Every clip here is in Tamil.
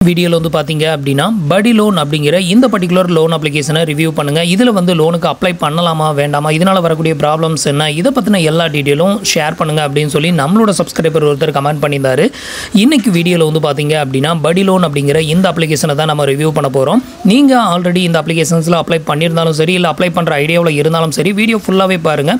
வீடியோல வந்து பாத்தீங்க அப்படினா படி லோன் அப்படிங்கிற இந்த பர்టిక్యులர் லோன் அப்ளிகேஷனை ரிவ்யூ பண்ணுங்க. இதுல வந்து லோனுக்கு அப்ளை பண்ணலாமா வேண்டாமா, இதனால வரக்கூடிய ப்ராப்ளம்ஸ் என்ன, இத பத்தின எல்லா டீடைலும் ஷேர் பண்ணுங்க அப்படினு சொல்லி நம்மளோட சப்ஸ்கிரைபர் ஒருத்தர் கமெண்ட் பண்ணியிருந்தாரு. இன்னைக்கு வீடியோல வந்து பாத்தீங்க அப்படினா படி லோன் அப்படிங்கிற இந்த அப்ளிகேஷனை தான் நம்ம ரிவ்யூ பண்ண போறோம். நீங்க ஆல்ரெடி இந்த அப்ளிகேஷன்ஸ்ல அப்ளை பண்ணியிருந்தாலும் சரி இல்ல அப்ளை பண்ற ஐடியாவுல இருந்தாலும் சரி வீடியோ ஃபுல்லாவே பாருங்க.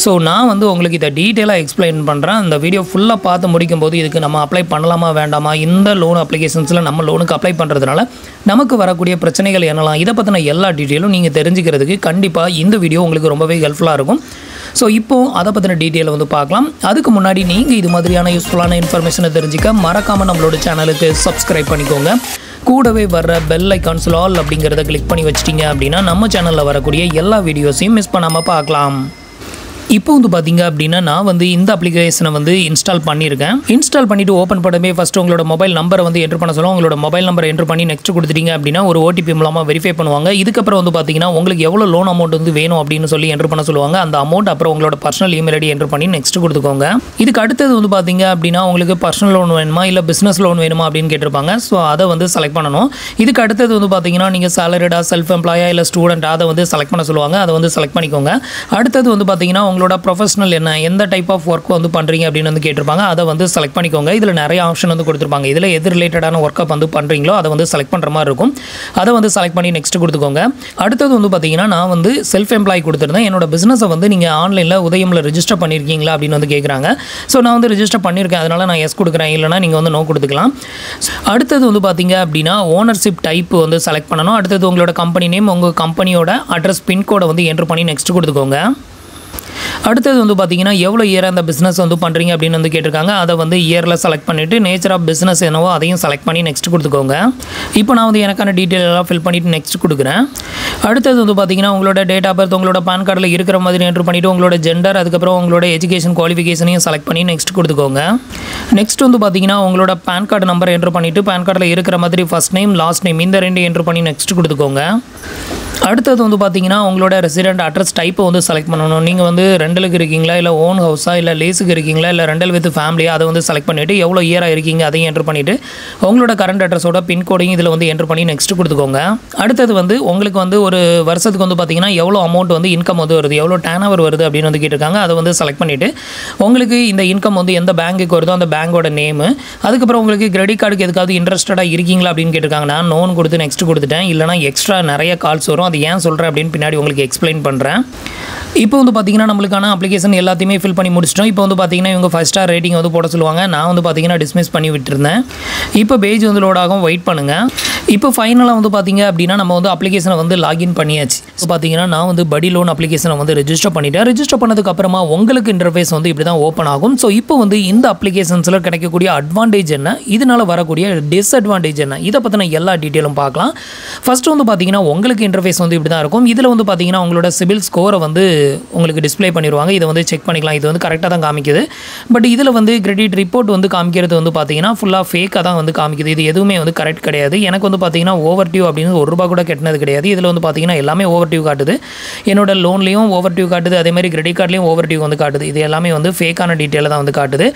சோ நான் வந்து உங்களுக்கு இத டீடைலா எக்ஸ்பிளைன் பண்றேன். அந்த வீடியோ ஃபுல்லா பார்த்து முடிக்கும்போது இதுக்கு நம்ம அப்ளை பண்ணலாமா வேண்டாமா, இந்த லோன் அப்ளிகேஷன்ஸ்ல நம்ம லோனுக்கு அப்ளை பண்றதுனால நமக்கு வரக்கூடிய பிரச்சனைகள் என்னலாம், இத பத்தின எல்லா டீடைலும் நீங்க தெரிஞ்சிக்கிறதுக்கு கண்டிப்பா இந்த வீடியோ உங்களுக்கு ரொம்பவே ஹெல்ப்ஃபுல்லா இருக்கும். ஸோ இப்போ அதை பற்றின டீட்டெயிலை வந்து பார்க்கலாம். அதுக்கு முன்னாடி நீங்கள் இது மாதிரியான யூஸ்ஃபுல்லான இன்ஃபர்மேஷனை தெரிஞ்சுக்க மறக்காமல் நம்மளோட சேனலுக்கு சப்ஸ்கிரைப் பண்ணிக்கோங்க. கூடவே வர்ற பெல் ஐக்கான்ஸில் ஆல் அப்படிங்கிறத கிளிக் பண்ணி வச்சிட்டிங்க அப்படின்னா நம்ம சேனலில் வரக்கூடிய எல்லா வீடியோஸையும் மிஸ் பண்ணாமல் பார்க்கலாம். இப்போ வந்து பார்த்தீங்க அப்படின்னா நான் வந்து இந்த அப்ளிகேஷனை வந்து இன்ஸ்டால் பண்ணியிருக்கேன். இன்ஸ்டால் பண்ணிவிட்டு ஓப்பன் பண்ணவே ஃபஸ்ட்டு உங்களோட மொபைல் நம்பரை வந்து என்ட்ரு பண்ண சொல்லுவோம். உங்களோட மொபைல் நம்பரை என்ட்ரு பண்ணி நெக்ஸ்ட் கொடுத்துட்டீங்க அப்படின்னா ஒரு ஓடிபி மூலமாக வெரிஃபை பண்ணுவாங்க. இதுக்கப்புறம் வந்து பார்த்தீங்கன்னா உங்களுக்கு எவ்வளோ லோன் அமௌண்ட் வந்து வேணும் அப்படின்னு சொல்லி என்ட்ரு பண்ண சொல்லுவாங்க. அந்த அமௌண்ட் அப்புறம் உங்களோட பர்சனல் இமெயில் ஐடி என்ட்ரு பண்ணி நெக்ஸ்ட் கொடுத்துக்கோங்க. இதுக்கு அடுத்தது வந்து பார்த்தீங்க அப்படின்னா உங்களுக்கு பர்சனல் லோன் வேணுமா இல்லை பிஸ்னஸ் லோன் வேணுமா அப்படின்னு கேட்டிருப்பாங்க. ஸோ அதை வந்து செலக்ட் பண்ணணும். இதுக்கு அடுத்தது வந்து பார்த்தீங்கன்னா நீங்கள் சேலரிடா, செல்ஃப் எம்ப்ளாயா இல்லை ஸ்டூடெண்ட், அதை வந்து செலக்ட் பண்ண சொல்லுவாங்க. அதை வந்து செலக்ட் பண்ணிக்கோங்க. அடுத்தது வந்து பார்த்தீங்கன்னா உங்களோட ப்ரொஃபஷனல் என்ன, எந்த டைப் ஆஃப் ஒர்க் வந்து பண்ணுறீங்க அப்படின்னு வந்து கேட்டிருப்பாங்க. அதை வந்து செலக்ட் பண்ணிக்கோங்க. இதில் நிறைய ஆப்ஷன் வந்து கொடுத்துருப்பாங்க. இதில் எது ரிலேட்டடான ஒர்க்கை வந்து பண்ணுறீங்களோ அதை வந்து செலக்ட் பண்ணுற மாதிரி இருக்கும். அதை வந்து செலக்ட் பண்ணி நெக்ஸ்ட் கொடுத்துக்கோங்க. அடுத்தது வந்து பார்த்தீங்கன்னா நான் வந்து செல்ஃப் எம்ப்ளாய் கொடுத்துருந்தேன். என்னோட பிஸ்னஸை வந்து நீங்கள் ஆன்லைனில் உதயமில் ரெஜிஸ்டர் பண்ணியிருக்கீங்களா அப்படின்னு வந்து கேட்குறாங்க. ஸோ நான் வந்து ரெஜிஸ்டர் பண்ணியிருக்கேன், அதனால் நான் எஸ் கொடுக்குறேன், இல்லைனா நீங்கள் வந்து நோ கொடுத்துக்கலாம். அடுத்தது வந்து பார்த்தீங்க அப்படின்னா ஓனர்ஷிப் டைப் வந்து செலக்ட் பண்ணணும். அடுத்தது உங்களோட கம்பெனி நேம், உங்கள் கம்பெனியோட அட்ரஸ், பின்கோடை வந்து என்ட்ரு பண்ணி நெக்ஸ்ட் கொடுத்துக்கோங்க. அடுத்தது வந்து பார்த்தீங்கன்னா எவ்வளோ இயராக அந்த பிஸ்னஸ் வந்து பண்ணுறீங்க அப்படின்னு வந்து கேட்டிருக்காங்க. அதை வந்து இயரில் செலக்ட் பண்ணிவிட்டு நேச்சர் ஆஃப் பிஸ்னஸ் என்னவோ அதையும் செலக்ட் பண்ணி நெக்ஸ்ட் கொடுத்துக்கோங்க. இப்போ நான் வந்து எனக்கான டீட்டெயில் எல்லாம் ஃபில் பண்ணிவிட்டு நெக்ஸ்ட் கொடுக்குறேன். அடுத்தது வந்து பார்த்தீங்கன்னா உங்களோட டேட் ஆஃப் பர்த் உங்களோட பேன் கார்டில் இருக்கிற மாதிரி என்ட்ரு பண்ணிவிட்டு உங்களோட ஜெண்டர், அதுக்கப்புறம் உங்களோட எஜுகேஷன் குவாலிஃபிகேஷனையும் செலக்ட் பண்ணி நெக்ஸ்ட் கொடுத்துக்கோங்க. நெக்ஸ்ட் வந்து பார்த்தீங்கன்னா உங்களோட பேன் கார்டு நம்பர் என்ட்ரு பண்ணிவிட்டு பேன் கார்டில் இருக்கிற மாதிரி ஃபர்ஸ்ட் நேம், லாஸ்ட் நேம் இந்த ரெண்டு என்ட்ரு பண்ணி நெக்ஸ்ட் கொடுத்துக்கோங்க. அடுத்தது வந்து பார்த்தீங்கன்னா உங்களோட ரெசிடென்ட் அட்ரஸ் டைப்பை வந்து செலக்ட் பண்ணணும். நீங்கள் வந்து ரெண்டலுக்கு இருக்கீங்களா இல்லை ஓன் ஹவுஸா இல்லை லேஸுக்கு இருக்கீங்களா இல்லை ரெண்டல் வித் ஃபேமிலியாக, அதை வந்து செலக்ட் பண்ணிவிட்டு எவ்வளோ இயராக இருக்கீங்க அதையும் என்ட்ரு பண்ணிவிட்டு உங்களோட கரண்ட் அட்ரஸோட பின்கோடையும் இதில் வந்து என்ட்ரு பண்ணி நெக்ஸ்ட் கொடுத்துக்கோங்க. அடுத்தது வந்து உங்களுக்கு வந்து ஒரு வருஷத்துக்கு வந்து பார்த்தீங்கன்னா எவ்வளோ அமௌண்ட் வந்து இன்கம் வந்து வருது, எவ்வளோ டர்ன் ஓவர் வருது அப்படின்னு வந்து கேட்டிருக்காங்க. அதை வந்து செலக்ட் பண்ணிவிட்டு உங்களுக்கு இந்த இன்கம் வந்து எந்த பேங்க்குக்கு வருதோ அந்த பேங்கோட நேமு, அதுக்கப்புறம் உங்களுக்கு கிரெடிட் கார்டுக்கு எதுக்காவது இன்ட்ரெஸ்டடாக இருக்கீங்களா அப்படின்னு கேட்டிருக்காங்க. நான் நோன் கொடுத்து நெக்ஸ்ட் கொடுத்துட்டேன். இல்லைனா எக்ஸ்ட்ரா நிறைய கால்ஸ் வரும், அது ஏன் சொல்கிறேன் அப்படின்னு பின்னாடி உங்களுக்கு எக்ஸ்பிளைன் பண்ணுறேன். இப்போ வந்து பார்த்தீங்கன்னா நம்மளுக்கான அப்ளிகேஷன் எல்லாத்தையுமே ஃபில் பண்ணி முடிச்சிட்டோம். இப்போ வந்து பார்த்தீங்கன்னா இவங்க 5 ஸ்டார் ரேட்டிங் வந்து போட சொல்லுவாங்க. நான் வந்து பார்த்தீங்கன்னா டிஸ்மிஸ் பண்ணி விட்டுருந்தேன். இப்போ பேஜ் வந்து லோட் ஆகும், வெயிட் பண்ணுங்கள். இப்போ ஃபைனலாக வந்து பார்த்தீங்க அப்படின்னா நம்ம வந்து அப்ளிகேஷனை வந்து லாகின் பண்ணியாச்சு. ஸோ பார்த்தீங்கன்னா நான் வந்து படி லோன் அப்ளிகேஷனை வந்து ரெஜிஸ்டர் பண்ணிட்டேன். ரெஜிஸ்டர் பண்ணதுக்கு அப்புறமா உங்களுக்கு இன்டர்ஃபேஸ் வந்து இப்படி தான் ஓப்பன் ஆகும். ஸோ இப்போ வந்து இந்த அப்ளிகேஷன்ஸில் கிடைக்கக்கூடிய அட்வான்டேஜ் என்ன, இதனால் வரக்கூடிய டிஸ்அட்வான்டேஜ் என்ன, இதை பற்றின எல்லா டீட்டெயிலும் பார்க்கலாம். ஃபஸ்ட்டு வந்து பார்த்தீங்கன்னா உங்களுக்கு இன்டர்ஃபேஸ் வந்து இப்படி தான் இருக்கும். இதில் வந்து பார்த்தீங்கன்னா உங்களோட சிபில் ஸ்கோரை வந்து உங்களுக்கு டிஸ்பிளே பண்ணிடுவாங்க. இதை வந்து செக் பண்ணிக்கலாம். இது வந்து கரெக்டாக தான் காமிக்குது. பட் இதில் வந்து கிரெடிட் ரிப்போர்ட் வந்து காமிக்கிறது வந்து பார்த்தீங்கன்னா ஃபுல்லாக ஃபேக்காக தான் வந்து காமிக்குது. இது எதுவுமே வந்து கரெக்ட் கிடையாது. எனக்கு வந்து பார்த்தீங்கன்னா ஓவர் டியூ அப்படின்னு ₹1 கூட கட்டினது கிடையாது. இதில் வந்து பார்த்தீங்கன்னா எல்லாமே ஓவர் டியூ காட்டுது. என்னோட லோன்லேயும் ஓவர் டியூ காட்டுது, அதே மாதிரி கிரெடிட் கார்ட்லேயும் ஓவர் டியூ வந்து காட்டுது. இது எல்லாமே வந்து ஃபேக்கான டீட்டெயிலை தான் வந்து காட்டுது.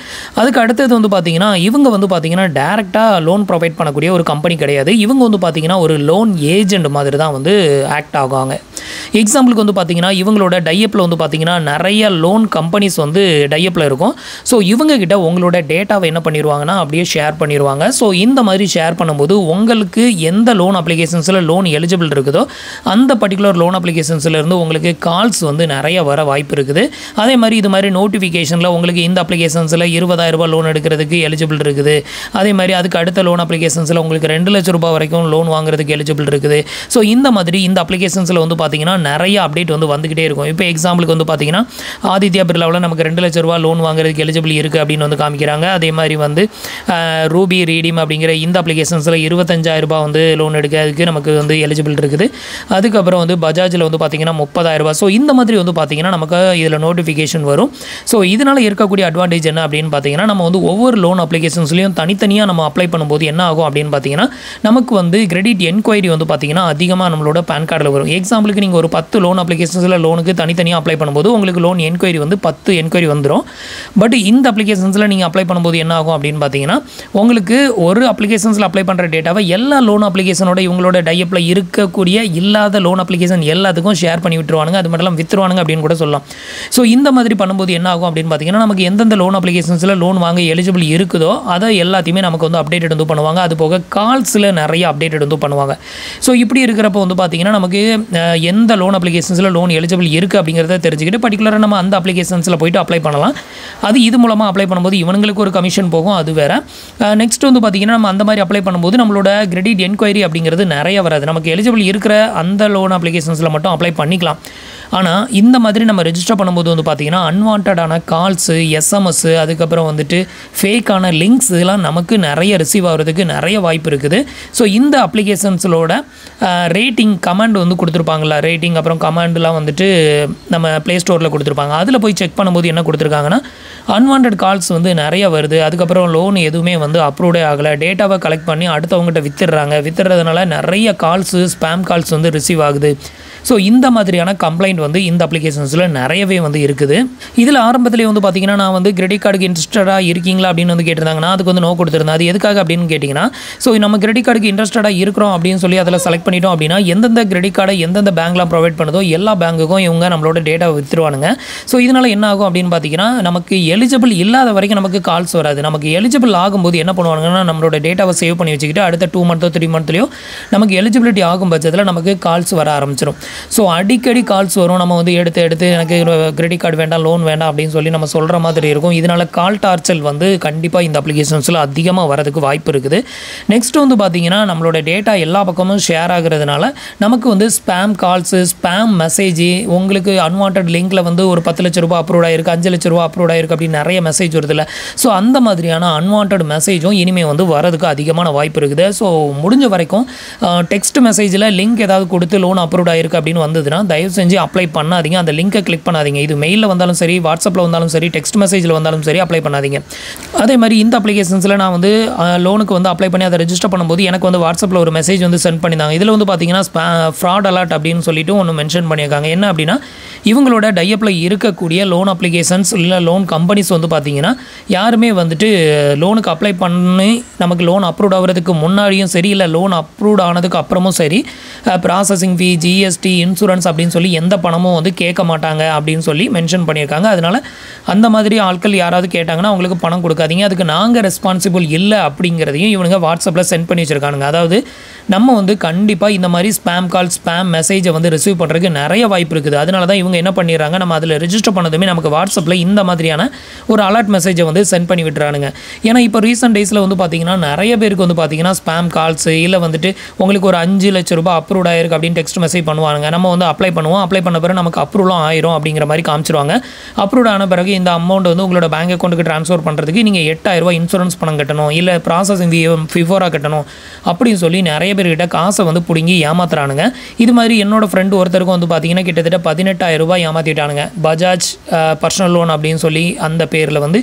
அதுக்கு அடுத்தது வந்து பார்த்தீங்கன்னா இவங்க வந்து பார்த்தீங்கன்னா டேரெக்டாக லோன் ப்ரொவைட் பண்ணக்கூடிய ஒரு கம்பெனி கிடையாது. இவங்க வந்து பார்த்தீங்கன்னா ஒரு லோன் ஏஜென்ட் மாதிரி தான் வந்து ஆக்ட் ஆகுவாங்க. எக்ஸாம்பிளுக்கு வந்து பார்த்தீங்கன்னா இவங்களோட டையப்பில் வந்து பார்த்தீங்கன்னா நிறைய லோன் கம்பெனிஸ் வந்து டையப்பில் இருக்கும். ஸோ இவங்ககிட்ட உங்களோட டேட்டாவை என்ன பண்ணிடுவாங்கன்னா அப்படியே ஷேர் பண்ணிடுவாங்க. ஸோ இந்த மாதிரி ஷேர் பண்ணும்போது உங்களுக்கு எந்த லோன் அப்ளிகேஷன்ஸில் லோன் எலிஜிபிள் இருக்குதோ அந்த பர்டிகுலர் லோன் அப்ளிகேஷன்ஸில் இருந்து உங்களுக்கு கால்ஸ் வந்து நிறைய வர வாய்ப்பு இருக்குது. அதே மாதிரி இது மாதிரி நோட்டிஃபிகேஷனில் உங்களுக்கு இந்த அப்ளிகேஷன்ஸில் ₹20,000 லோன் எடுக்கிறதுக்கு எலிஜிபிள் இருக்குது. அதே மாதிரி அதுக்கு அடுத்த லோன் அப்ளிகேஷன்ஸில் உங்களுக்கு ₹2,00,000 வரைக்கும் லோன் வாங்குறதுக்கு எலிஜிபிள் இருக்குது. ஸோ இந்த மாதிரி இந்த அப்ளிகேஷன்ஸில் வந்து பார்த்தீங்கன்னா நிறைய அப்டேட் வந்து வந்துகிட்டே இருக்கும். இப்போ எக்ஸாம்பிளுக்கு வந்து பார்த்தீங்கன்னா ஆதித்யா பிர்லாவில் நமக்கு ₹2,00,000 லோன் வாங்குறதுக்கு எலிஜிபிள் இருக்குது அப்படின்னு வந்து காமிக்கிறாங்க. அதே மாதிரி வந்து ரூபி ரீடீம் அப்படிங்கிற இந்த அப்ளிகேஷன்ஸில் ₹25,000 வந்து லோன் எடுக்கிறதுக்கு நமக்கு வந்து எலிஜிபிள் இருக்குது. அதுக்கப்புறம் வந்து பஜாஜில் வந்து பார்த்தீங்கன்னா ₹30,000. ஸோ இந்த மாதிரி வந்து பார்த்தீங்கன்னா நமக்கு இதில் நோட்டிஃபிகேஷன் வரும். ஸோ இதனால் இருக்கக்கூடிய அட்வான்டேஜ் என்ன அப்படின்னு பார்த்தீங்கன்னா நம்ம வந்து ஒவ்வொரு லோன் அப்ளிகேஷன்ஸ்லையும் தனித்தனியாக நம்ம அப்ளை பண்ணும்போது என்ன ஆகும் அப்படின்னு பார்த்தீங்கன்னா நமக்கு வந்து கிரெடிட் என்கொயரி வந்து பார்த்தீங்கன்னா அதிகமாக நம்மளோட பேன் பேன் கார்டில் வரும். எக்ஸாம்பிளுக்கு நீங்கள் ஒரு 10 லோன் அப்ளிகேஷன்ஸில் லோனுக்கு தனித்தனியாக அப்ளை பண்ணும்போது உங்களுக்கு லோன் என்கொயரி வந்து 10 என்கொயரி வந்துடும். பட் இந்த அப்ளிகேஷன்ஸில் நீங்கள் அப்ளை பண்ணும்போது என்ன ஆகும் அப்படின்னு பார்த்தீங்கன்னா, உங்களுக்கு ஒரு அப்ளிகேஷன்ஸில் அப்ளை பண்ணுற டேட்டாவை எல்லா லோன் அப்ளிகேஷனோட இவங்களோட டைப்பில் இருக்கக்கூடிய இல்லாத லோன் அப்ளிகேஷன் எல்லாத்துக்கும் ஷேர் பண்ணி விட்டுருவானுங்க. அது மட்டும் இல்லாமல் வித்துருவானுங்க அப்படின்னு கூட சொல்லலாம். ஸோ இந்த மாதிரி பண்ணும்போது என்ன ஆகும் அப்படின்னு பார்த்தீங்கன்னா, நமக்கு எந்தெந்த லோன் அப்ளிகேஷன்ஸில் லோன் வாங்க எலிஜிபிள் இருக்குதோ அதை எல்லாத்தையுமே நமக்கு வந்து அப்டேட்டட் வந்து பண்ணுவாங்க. அது போக கால்ஸில் நிறைய அப்டேட்டட் வந்து பண்ணுவாங்க. ஸோ இப்படி இருக்கிறப்ப வந்து பார்த்தீங்கன்னா, நமக்கு எந்த லோன் அப்ளிகேஷன்ஸில் லோன் எலிஜிபிள் இருக்குது அப்படிங்கிறத தெரிஞ்சுக்கிட்டு பர்டிகுலராக நம்ம அந்த அப்ளிகேஷன்ஸில் போய்ட்டு அப்ளை பண்ணலாம். அது இது மூலமாக அப்ளை பண்ணும்போது இவங்களுக்கு ஒரு கமிஷன் போகும், அது வேறு. நெக்ஸ்ட் வந்து பார்த்தீங்கன்னா, நம்ம அந்த மாதிரி அப்ளை பண்ணும்போது நம்மளோட கிரெடிட் என்கொயரி அப்படிங்கிறது நிறைய வராது. நமக்கு எலிஜிபிள் இருக்கிற அந்த லோன் அப்ளிகேஷன்ஸில் மட்டும் அப்ளை பண்ணிக்கலாம். ஆனால் இந்த மாதிரி நம்ம ரெஜிஸ்டர் பண்ணும்போது வந்து பார்த்திங்கன்னா, அன்வான்டான கால்ஸு, எஸ்எம்எஸ்ஸு, அதுக்கப்புறம் வந்துட்டு ஃபேக்கான லிங்க்ஸ் இதெல்லாம் நமக்கு நிறைய ரிசீவ் ஆகிறதுக்கு நிறைய வாய்ப்பு இருக்குது. ஸோ இந்த அப்ளிகேஷன்ஸோட ரேட்டிங் கமெண்ட் வந்து கொடுத்துருப்பாங்களா, ரேட்டிங் அப்புறம் கமெண்ட்லாம் வந்துட்டு நம்ம ப்ளே ஸ்டோரில் கொடுத்துருப்பாங்க. அதில் போய் செக் பண்ணும்போது என்ன கொடுத்துருக்காங்கன்னா, அன்வான்ட் கால்ஸ் வந்து நிறைய வருது, அதுக்கப்புறம் லோன் எதுவுமே வந்து அப்ரூவ்டே ஆகலை, டேட்டாவை கலெக்ட் பண்ணி அடுத்தவங்ககிட்ட வித்துடுறதுனால நிறைய கால்ஸு, ஸ்பேம் கால்ஸ் வந்து ரிசீவ் ஆகுது. ஸோ இந்த மாதிரியான கம்ப்ளைண்ட் வந்து இந்த அப்ளிகேஷன்ஸில் நிறையவே வந்து இருக்குது. இதில் ஆரம்பத்திலே வந்து பார்த்திங்கன்னா, நான் வந்து கிரெடிட் கார்டுக்கு இன்ட்ரெஸ்டடாக இருக்கீங்களா அப்படின்னு வந்து கேட்டிருந்தாங்கன்னா அதுக்கு வந்து நோ கொடுத்துருந்தேன். அது எதுக்காக அப்படின்னு கேட்டிங்கன்னா, ஸோ நம்ம கிரெடிட் கார்டுக்கு இன்ட்ரெஸ்டடாக இருக்கிறோம் அப்படின்னு சொல்லி அதில் செலக்ட் பண்ணிட்டோம் அப்படின்னா, எந்தெந்த கிரெடிட் கார்டை எந்தெந்த பேங்க்லாம் ப்ரொவைட் பண்ணுதோ எல்லா பேங்க்குக்கும் இவங்க நம்மளோட டேட்டாவை வித்துருவானுங்க. ஸோ இதனால் என்ன ஆகும் அப்படின்னு பார்த்தீங்கன்னா, நமக்கு எலிஜிபிள் இல்லாத வரைக்கும் நமக்கு கால்ஸ் வராது. நமக்கு எலிஜிபிள் ஆகும்போது என்ன பண்ணுவாங்கன்னா, நம்மளோட டேட்டாவை சேவ் பண்ணி வச்சுக்கிட்டு அடுத்த 2 மந்த்தோ 3 மந்த்லையோ நமக்கு எலிஜிபிலிட்டி ஆகும் பட்சத்தில் நமக்கு கால்ஸ் வர ஆரம்பிச்சிடும். ஸோ அடிக்கடி கால்ஸ் வரும். நம்ம வந்து எடுத்து எனக்கு கிரெடிட் கார்டு வேண்டாம், லோன் வேண்டாம் அப்படின்னு சொல்லி நம்ம சொல்கிற மாதிரி இருக்கும். இதனால் கால் டார்ச்சல் வந்து கண்டிப்பாக இந்த அப்ளிகேஷன்ஸில் அதிகமாக வரதுக்கு வாய்ப்பு இருக்குது. நெக்ஸ்ட் வந்து பார்த்திங்கன்னா, நம்மளோட டேட்டா எல்லா பக்கமும் ஷேர் ஆகுறதுனால நமக்கு வந்து ஸ்பேம் கால்ஸு, ஸ்பேம் மெசேஜ், உங்களுக்கு அன்வான்ட் லிங்கில் வந்து ஒரு 10 லட்ச ரூபா அப்ரூவ் ஆகிருக்கு, 5 லட்ச ரூபா அப்ரூவ் ஆகிருக்கு அப்படின்னு நிறைய மெசேஜ் வருதுல்ல. ஸோ அந்த மாதிரியான அன்வான்ட் மெசேஜும் இனிமேல் வந்து வரதுக்கு அதிகமான வாய்ப்பு இருக்குது. ஸோ முடிஞ்ச வரைக்கும் டெக்ஸ்ட் மெசேஜில் லிங்க் ஏதாவது கொடுத்து லோன் அப்ரூவ் ஆகிருக்கு அப்படின்னு வந்ததுன்னா தயவு செஞ்சு அப்ளை பண்ணாதீங்க. அந்த லிங்கை கிளிக் பண்ணாதீங்க. இது மெயிலில் வந்தாலும் சரி, வாட்ஸ்அப்பில் வந்தாலும் சரி, டெக்ஸ்ட் மெசேஜில் வந்தாலும் சரி, அப்ளை பண்ணாதீங்க. அதே மாதிரி இந்த அப்ளிகேஷன்ஸில் நான் வந்து லோனுக்கு வந்து அப்ளை பண்ணி அதை ரெஜிஸ்டர் பண்ணும்போது எனக்கு வந்து வாட்ஸ்அப்பில் ஒரு மெசேஜ் வந்து சென்ட் பண்ணியிருந்தாங்க. இதில் வந்து பார்த்தீங்கன்னா ஃப்ராட் அலர்ட் அப்படின்னு சொல்லிட்டு ஒன்று மென்ஷன் பண்ணியிருக்காங்க. என்ன அப்படின்னா, இவங்களோட டைப்பில் இருக்கக்கூடிய லோன் அப்ளிகேஷன்ஸ் இல்லை லோன் கம்பெனிஸ் வந்து பார்த்தீங்கன்னா, யாருமே வந்துட்டு லோனுக்கு அப்ளை பண்ணி நமக்கு லோன் அப்ரூவ் ஆகிறதுக்கு முன்னாடியும் சரி, இல்லை லோன் அப்ரூவ் ஆனதுக்கு அப்புறமும் சரி, ப்ராசஸிங் ஃபீ, ஜிஎஸ்டி, இன்சூரன்ஸ் அப்படின்னு சொல்லி எந்த பணமும் வந்து கேட்க மாட்டாங்க அப்படின்னு சொல்லி மென்ஷன் பண்ணியிருக்காங்க. அதனால் அந்த மாதிரி ஆட்கள் யாராவது கேட்டாங்கன்னா அவங்களுக்கு பணம் கொடுக்காதீங்க, அதுக்கு நாங்கள் ரெஸ்பான்சிபிள் இல்லை அப்படிங்கிறதையும் இவனுங்க வாட்ஸ்அப்பில் சென்ட் பண்ணி வச்சுருக்கானுங்க. அதாவது நம்ம வந்து கண்டிப்பாக இந்த மாதிரி ஸ்பேம் கால், ஸ்பேம் மெசேஜை வந்து ரிசீவ் பண்ணுறதுக்கு நிறைய வாய்ப்பு இருக்குது. அதனால தான் இவங்க என்ன பண்ணிடுறாங்க, நம்ம அதில் ரெஜிஸ்டர் பண்ணதுமே நமக்கு வாட்ஸ்அப்பில் இந்த மாதிரியான ஒரு அலர்ட் மெசேஜை வந்து சென்ட் பண்ணி விட்டுறானுங்க. ஏன்னா இப்போ ரீசெண்ட் டேஸில் வந்து பார்த்திங்கன்னா நிறைய பேருக்கு வந்து பார்த்திங்கன்னா ஸ்பேம் கால்ஸ் இல்லை வந்துட்டு உங்களுக்கு ஒரு 5 லட்ச ரூபாய் அப்ரூவ் ஆயிருக்கு அப்படின்னு டெக்ஸ்ட் மெசேஜ் பண்ணுவாங்க. நம்ம வந்து அப்ளை பண்ணுவோம், அப்ளை பண்ண பிறகு நமக்கு அப்ரூவலும் ஆயிரும் அப்படிங்கிற மாதிரி காமிச்சிருவாங்க. அப்ரூவ் ஆன பிறகு இந்த அமௌண்ட் வந்து உங்களோட பேங்க் அக்கௌண்ட்டுக்கு ட்ரான்ஸ்ஃபர் பண்ணுறதுக்கு நீங்கள் 8000 ரூபாய் இன்சூரன்ஸ் பணம் கட்டணும், இல்லை ப்ராசஸிங் ஃபிஃபோராக கட்டணும் அப்படின்னு சொல்லி நிறைய பேர்கிட்ட காசை வந்து பிடுங்கி ஏமாத்துறானுங்க. இது மாதிரி என்னோட ஃப்ரெண்டு ஒருத்தருக்கும் வந்து பார்த்தீங்கன்னா கிட்டத்தட்ட 18000 ரூபாய் ஏமாற்றிட்டானுங்க. பஜாஜ் பர்சனல் லோன் அப்படின்னு சொல்லி அந்த பேரில் வந்து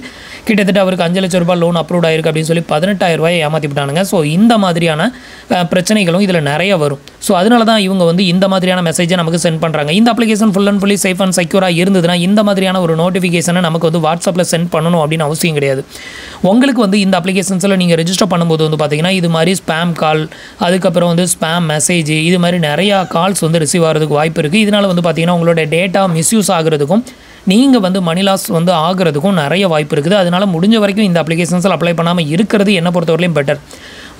கிட்டத்தட்ட அவருக்கு 5 லட்ச ரூபாய் லோன் அப்ரூவ் ஆயிருக்கு அப்படின்னு சொல்லி 18000 ரூபாயை ஏமாற்றி விட்டானுங்க. ஸோ இந்த மாதிரியான பிரச்சனைகளும் இதில் நிறைய வரும். ஸோ அதனால தான் இவங்க வந்து இந்த மாதிரியான மெசேஜை நமக்கு சென்ட் பண்ணுறாங்க. இந்த application full and fully safe and செக்யூராக இருந்ததுன்னா இந்த மாதிரியான ஒரு நோட்டிஃபிகேஷனை நமக்கு வந்து வாட்ஸ்அப்பில் சென்ட் பண்ணணும் அப்படின்னு அவசியம் கிடையாது. உங்களுக்கு வந்து இந்த அப்ளிகேஷன்ஸில் நீங்கள் ரெஜிஸ்டர் பண்ணும்போது வந்து பார்த்தீங்கன்னா இது மாதிரி ஸ்பேம் கால், அதுக்கப்புறம் வந்து ஸ்பேம் மெசேஜ், இது மாதிரி நிறையா கால்ஸ் வந்து ரிசீவ் ஆகிறதுக்கு வாய்ப்பு இருக்குது. இதனால் வந்து பார்த்தீங்கன்னா உங்களோட டேட்டா மிஸ்யூஸ் ஆகிறதுக்கும் நீங்கள் வந்து மணி லாஸ் வந்து ஆகிறதுக்கும் நிறைய வாய்ப்பு இருக்குது. அதனால் முடிஞ்ச வரைக்கும் இந்த அப்ளிகேஷன்ஸில் அப்ளை பண்ணாமல் இருக்கிறது என்னை பொறுத்தவரையிலும் பெட்டர்.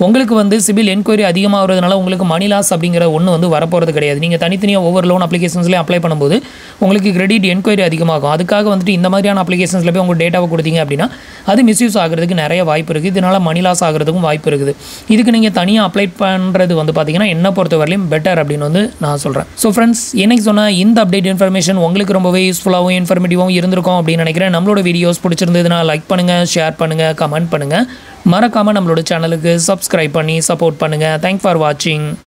உங்களுக்கு வந்து சிபில் என்கொயரி அதிகமாகிறதுனால உங்களுக்கு மணி லாஸ் அப்படிங்கிற ஒன்று வந்து வரப்போகிறது கிடையாது. நீங்கள் தனித்தனியாக ஒவ்வொரு லோன் அப்ளிகேஷன்ஸ்லேயும் அப்ளை பண்ணும்போது உங்களுக்கு கிரெடிட் என்கொயரி அதிகமாகும். அதுக்காக வந்துட்டு இந்த மாதிரியான அப்ளிகேஷன்ஸில் போய் உங்கள் டேட்டாவை கொடுத்தீங்க அப்படின்னா அது மிஸ்யூஸ் ஆகிறதுக்கு நிறைய வாய்ப்பு இருக்குது. இதனால் மணி லாஸ் ஆகிறதுக்கும் வாய்ப்பு இருக்குது. இதுக்கு நீங்கள் தனியாக அப்ளை பண்ணுறது வந்து பார்த்தீங்கன்னா என்னை பொறுத்தவரையிலும் பெட்டர் அப்படின்னு வந்து நான் சொல்கிறேன். ஸோ ஃப்ரெண்ட்ஸ், என்னைக்கு சொன்னால் இந்த அப்டேட் இன்ஃபர்மேஷன் உங்களுக்கு ரொம்பவே யூஸ்ஃபுல்லாகவும் இன்ஃபர்மேட்டிவாகவும் இருந்திருக்கும் அப்படின்னு நினைக்கிறேன். நம்மளோட வீடியோஸ் பிடிச்சிருந்ததுன்னா லைக் பண்ணுங்கள், ஷேர் பண்ணுங்கள், கமெண்ட் பண்ணுங்கள். மறக்காமல் நம்மளோட சேனலுக்கு சப்ஸ்கிரைப் பண்ணி சப்போர்ட் பண்ணுங்கள். தேங்க்ஸ் ஃபார் வாட்சிங்.